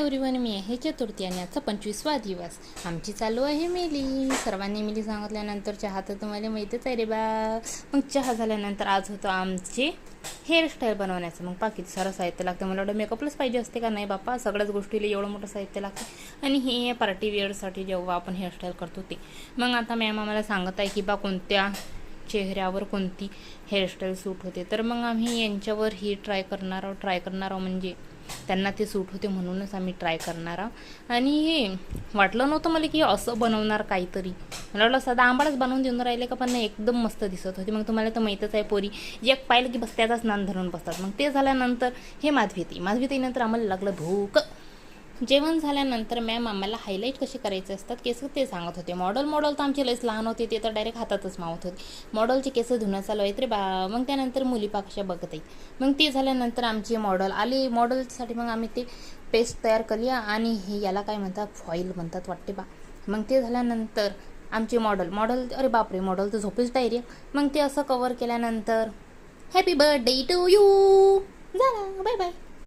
Everyone, मी आहे चतुर्थी आणि आजचा 25वा दिवस. आमची चालू आहे मेली. सर्वांनी मेली सांगितल्यानंतर चहा तर तुम्हाला माहीतच आहे रे बा. मग चहा झाल्यानंतर आज होतं आमचे हेअरस्टाईल बनवण्याचं. मग किती सारं साहित्य लागतं. मला एवढं मेकअपलाच पाहिजे असते का नाही बाप्पा, सगळ्याच गोष्टीला एवढं मोठं साहित्य लागतं. आणि हे पार्टी वेअरसाठी जेव्हा आपण हेअरस्टाईल करतो ते. मग आता मॅम आम्हाला सांगत आहे की बा कोणत्या चेहऱ्यावर कोणती हेअरस्टाईल सूट होते. तर मग आम्ही यांच्यावर ही ट्राय करणार आहोत म्हणजे त्यांना ते सूट होते म्हणूनच आम्ही ट्राय करणार आहोत. आणि हे वाटलं नव्हतं मला की असं बनवणार काहीतरी. मला वाटलं साधा आंबाडच बनवून देऊन राहिले का, पण नाही, एकदम मस्त दिसत होते. मग तुम्हाला तर माहीतच आहे, पोरी एक पाहिलं की बस त्याचाच नान धरून बसतात. मग ते झाल्यानंतर हे माधवीताईनंतर आम्हाला लागलं भूक. जेवण झाल्यानंतर मॅम आम्हाला हायलाईट कसे करायचे असतात केस ते सांगत होते. मॉडेल तर आमचे लईच लहान होते, ते तर डायरेक्ट हातातच मावत होते. मॉडेलचे केस धुणं चालू आहेत रे बा. मग त्यानंतर मुली कशा बघत आहेत. मग ते झाल्यानंतर आमची मॉडेल आली. मॉडेलसाठी मग आम्ही ते पेस्ट तयार केली आणि हे याला काय म्हणतात, फॉईल म्हणतात वाटते बा. मग ते झाल्यानंतर आमची मॉडेल अरे बापरे, मॉडेल तर झोपेच डायरी. मग ते असं कवर केल्यानंतर हॅपी बर्थडे टू यू झाला. Bye bye.